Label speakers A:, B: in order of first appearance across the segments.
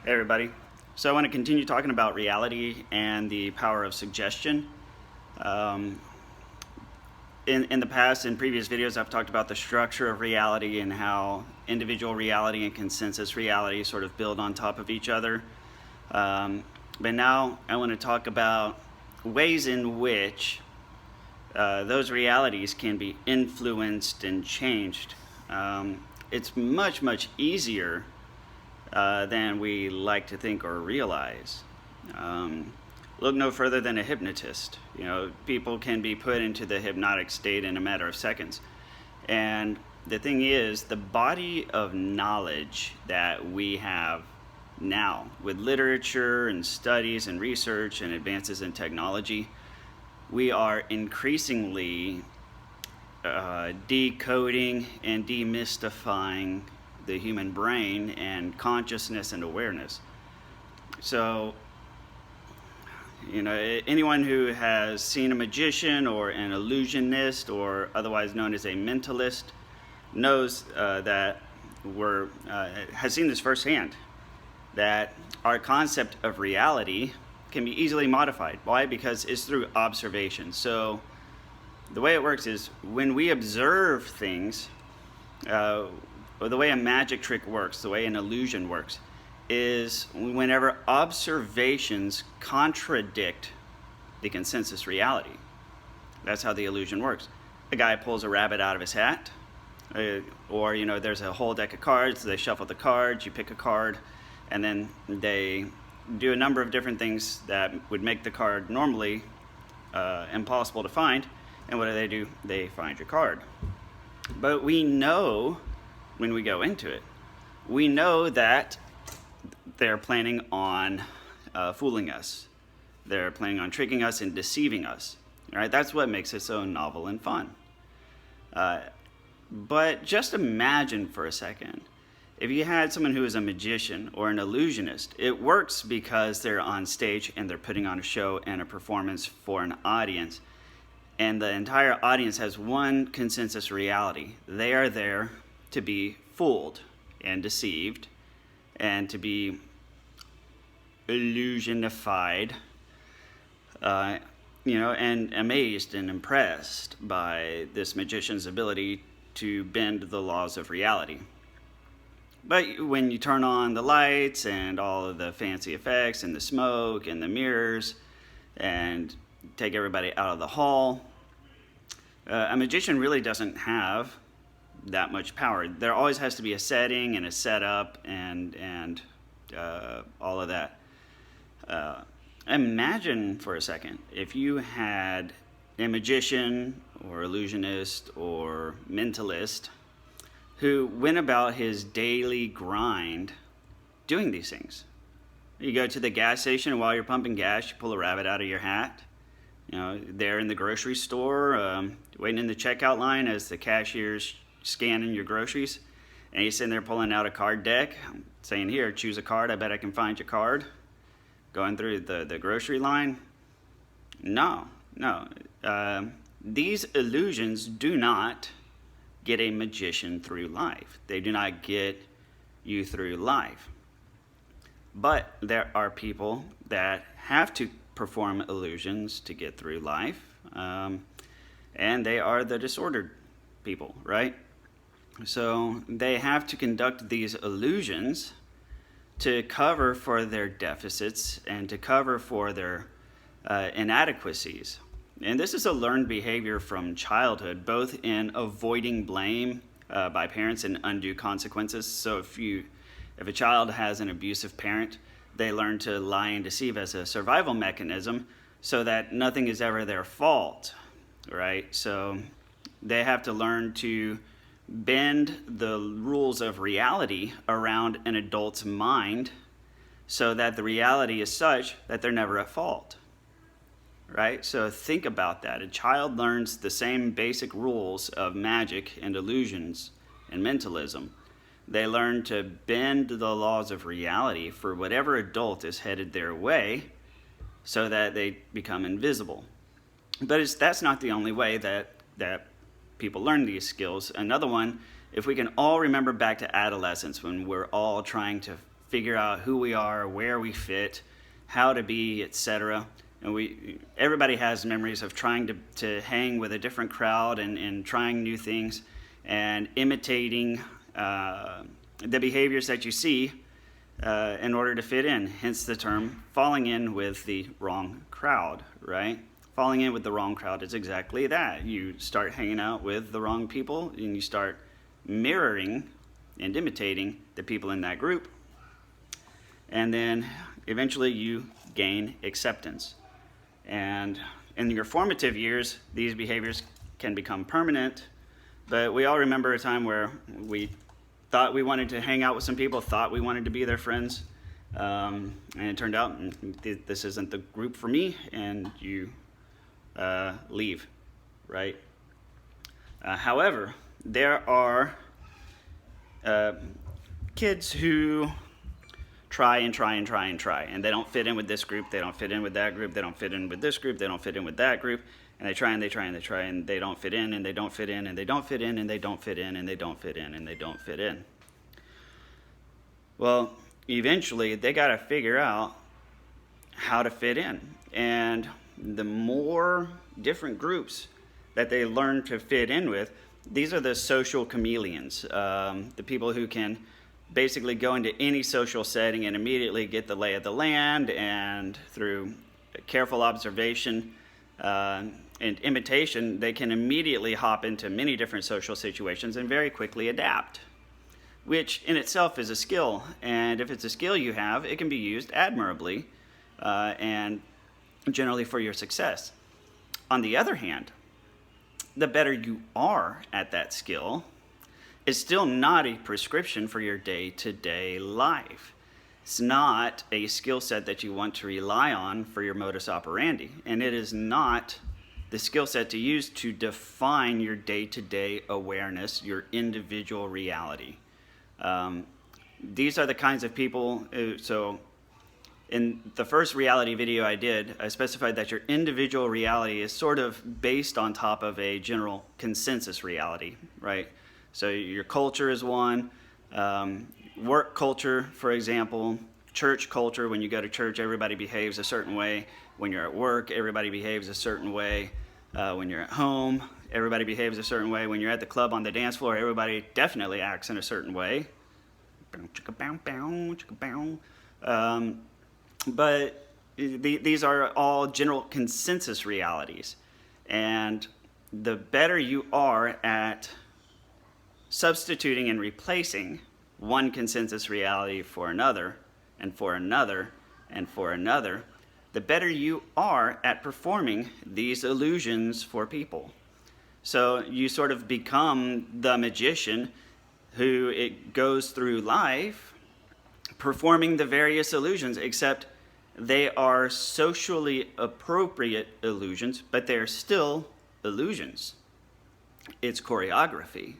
A: Hey everybody. So I want to continue talking about reality and the power of suggestion. Um, in the past, in previous videos, I've talked about the structure of reality and how individual reality and consensus reality sort of build on top of each other. But now I want to talk about ways in which those realities can be influenced and changed. It's much easier than we like to think or realize. Look no further than a hypnotist. You know, people can be put into the hypnotic state in a matter of seconds. And the thing is, the body of knowledge that we have now, with literature and studies and research and advances in technology, we are increasingly decoding and demystifying the human brain and consciousness and awareness. So, you know, anyone who has seen a magician or an illusionist or otherwise known as a mentalist knows that has seen this firsthand, that our concept of reality can be easily modified. Why? Because it's through observation. So the way it works is when we observe things, or the way a magic trick works, the way an illusion works, is whenever observations contradict the consensus reality. That's how the illusion works. A guy pulls a rabbit out of his hat, or you know, there's a whole deck of cards, they shuffle the cards, you pick a card, and then they do a number of different things that would make the card normally impossible to find. And what do? They find your card. But we know, when we go into it, we know that they're planning on fooling us. They're planning on tricking us and deceiving us. Right? That's what makes it so novel and fun. But just imagine for a second, if you had someone who is a magician or an illusionist, it works because they're on stage and they're putting on a show and a performance for an audience. And the entire audience has one consensus reality. They are there to be fooled and deceived and to be illusionified, and amazed and impressed by this magician's ability to bend the laws of reality. But when you turn on the lights and all of the fancy effects and the smoke and the mirrors and take everybody out of the hall, a magician really doesn't have that much power. There always has to be a setting and a setup and all of that. Imagine for a second if you had a magician or illusionist or mentalist who went about his daily grind doing these things. You go to the gas station, and while you're pumping gas, you pull a rabbit out of your hat. You know, there in the grocery store, waiting in the checkout line as the cashier's scanning your groceries, and he's sitting there pulling out a card deck, saying, "Here, choose a card. I bet I can find your card." Going through the grocery line. No. These illusions do not get a magician through life. They do not get you through life. But there are people that have to perform illusions to get through life, and they are the disordered people, right? So they have to conduct these illusions to cover for their deficits and to cover for their inadequacies. And this is a learned behavior from childhood, both in avoiding blame by parents and undue consequences. So if a child has an abusive parent, they learn to lie and deceive as a survival mechanism so that nothing is ever their fault, right? So they have to learn to bend the rules of reality around an adult's mind so that the reality is such that they're never at fault. Right? So think about that. A child learns the same basic rules of magic and illusions and mentalism. They learn to bend the laws of reality for whatever adult is headed their way so that they become invisible. But that's not the only way that people learn these skills. Another one, if we can all remember back to adolescence when we're all trying to figure out who we are, where we fit, how to be, etc. And everybody has memories of trying to hang with a different crowd and trying new things and imitating the behaviors that you see in order to fit in, hence the term falling in with the wrong crowd, right? Falling in with the wrong crowd is exactly that. You start hanging out with the wrong people and you start mirroring and imitating the people in that group. And then eventually you gain acceptance. And in your formative years, these behaviors can become permanent, but we all remember a time where we thought we wanted to hang out with some people, thought we wanted to be their friends, and it turned out this isn't the group for me, and you leave, right? However, there are kids who try, and they don't fit in with this group, they don't fit in with that group, they don't fit in with this group, they don't fit in with that group, and they try, and they don't fit in, and they don't fit in, and they don't fit in, and they don't fit in, and they don't fit in, and they don't fit in. Well, eventually, they got to figure out how to fit in, and the more different groups that they learn to fit in with, these are the social chameleons, the people who can basically go into any social setting and immediately get the lay of the land, and through careful observation and imitation, they can immediately hop into many different social situations and very quickly adapt, which in itself is a skill. And if it's a skill you have, it can be used admirably and generally for your success. On the other hand, the better you are at that skill, it's still not a prescription for your day-to-day life. It's not a skill set that you want to rely on for your modus operandi, and it is not the skill set to use to define your day-to-day awareness, your individual reality. These are the kinds of people, so in the first reality video I did, I specified that your individual reality is sort of based on top of a general consensus reality, right? So your culture is one, work culture, for example, church culture. When you go to church, everybody behaves a certain way. When you're at work, everybody behaves a certain way. When you're at home, everybody behaves a certain way. When you're at the club on the dance floor, everybody definitely acts in a certain way. But these are all general consensus realities. And the better you are at substituting and replacing one consensus reality for another, and for another, and for another, the better you are at performing these illusions for people. So you sort of become the magician who it goes through life performing the various illusions, except they are socially appropriate illusions, but they're still illusions. It's choreography.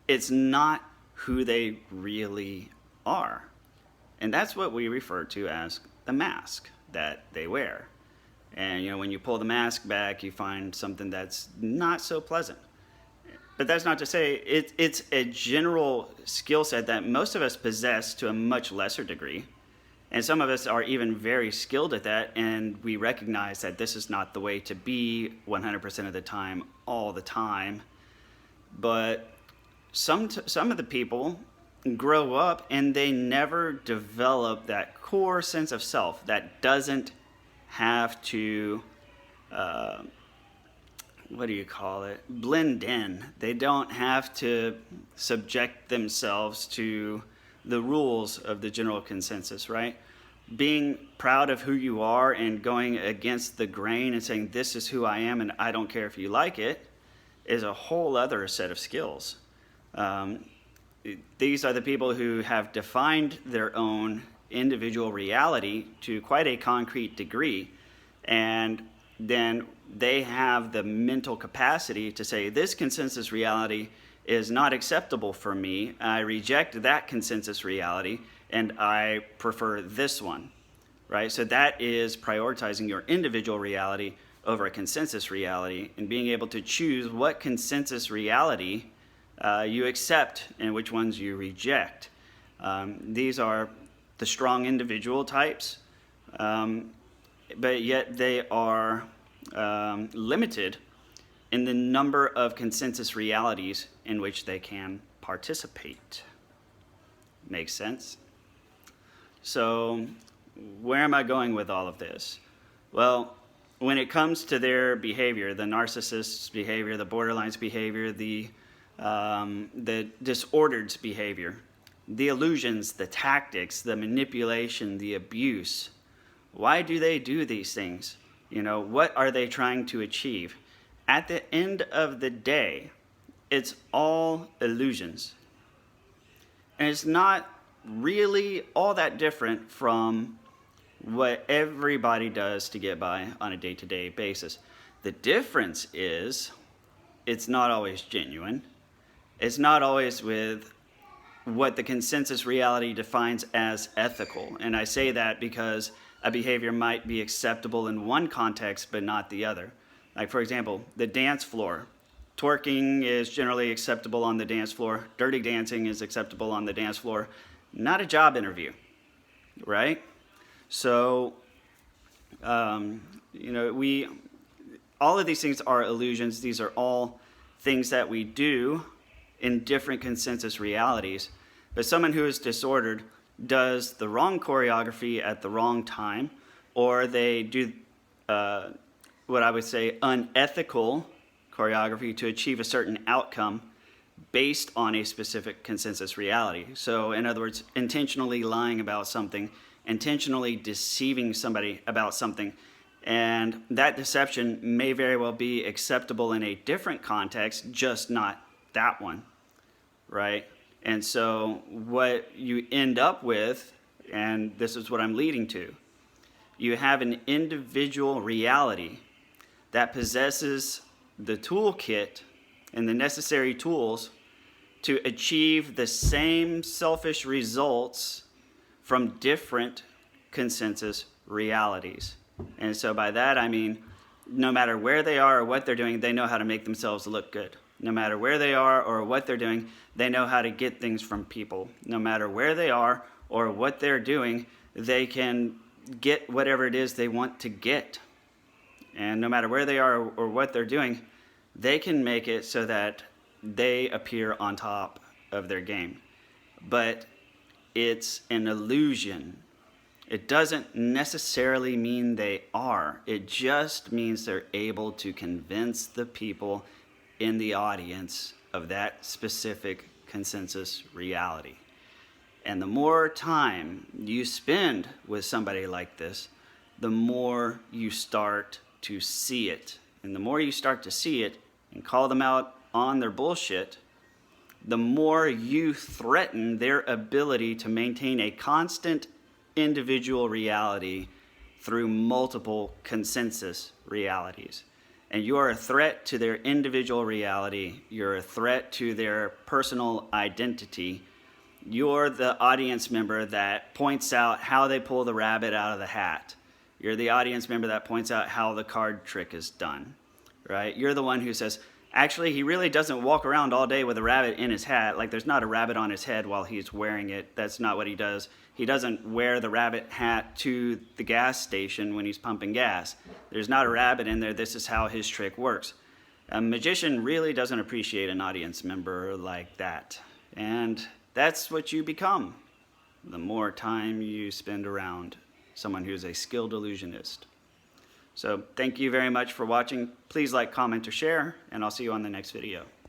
A: It's not who they really are. And that's what we refer to as the mask that they wear. And when you pull the mask back, you find something that's not so pleasant. But that's not to say it's a general skill set that most of us possess to a much lesser degree. And some of us are even very skilled at that, and we recognize that this is not the way to be 100% of the time, all the time. But some of the people grow up and they never develop that core sense of self that doesn't have to, blend in. They don't have to subject themselves to the rules of the general consensus, right? Being proud of who you are and going against the grain and saying, this is who I am and I don't care if you like it, is a whole other set of skills. These are the people who have defined their own individual reality to quite a concrete degree, and then they have the mental capacity to say, this consensus reality is not acceptable for me. I reject that consensus reality, and I prefer this one, right? So that is prioritizing your individual reality over a consensus reality and being able to choose what consensus reality you accept and which ones you reject. These are the strong individual types, but yet they are limited in the number of consensus realities in which they can participate. Makes sense? So where am I going with all of this? Well, when it comes to their behavior, the narcissist's behavior, the borderline's behavior, the disordered's behavior, the illusions, the tactics, the manipulation, the abuse, why do they do these things? You know, what are they trying to achieve? At the end of the day, it's all illusions. And it's not really all that different from what everybody does to get by on a day-to-day basis. The difference is it's not always genuine. It's not always with what the consensus reality defines as ethical. And I say that because a behavior might be acceptable in one context but not the other. Like, for example, the dance floor. Twerking is generally acceptable on the dance floor. Dirty dancing is acceptable on the dance floor. Not a job interview, right? So, you know, all of these things are illusions. These are all things that we do in different consensus realities. But someone who is disordered does the wrong choreography at the wrong time, or they do what I would say unethical choreography to achieve a certain outcome based on a specific consensus reality. So in other words, intentionally lying about something, intentionally deceiving somebody about something, and that deception may very well be acceptable in a different context, just not that one, right? And so what you end up with, and this is what I'm leading to, you have an individual reality that possesses the toolkit and the necessary tools to achieve the same selfish results from different consensus realities. And so by that I mean, no matter where they are or what they're doing, they know how to make themselves look good. No matter where they are or what they're doing, they know how to get things from people. No matter where they are or what they're doing, they can get whatever it is they want to get. And no matter where they are or what they're doing, they can make it so that they appear on top of their game. But it's an illusion. It doesn't necessarily mean they are. It just means they're able to convince the people in the audience of that specific consensus reality. And the more time you spend with somebody like this, the more you start to see it. And the more you start to see it and call them out on their bullshit, the more you threaten their ability to maintain a constant individual reality through multiple consensus realities. And you are a threat to their individual reality. You're a threat to their personal identity. You're the audience member that points out how they pull the rabbit out of the hat. You're the audience member that points out how the card trick is done, right? You're the one who says, actually, he really doesn't walk around all day with a rabbit in his hat. Like, there's not a rabbit on his head while he's wearing it. That's not what he does. He doesn't wear the rabbit hat to the gas station when he's pumping gas. There's not a rabbit in there. This is how his trick works. A magician really doesn't appreciate an audience member like that. And that's what you become the more time you spend around someone who's a skilled illusionist. So thank you very much for watching. Please like, comment, or share, and I'll see you on the next video.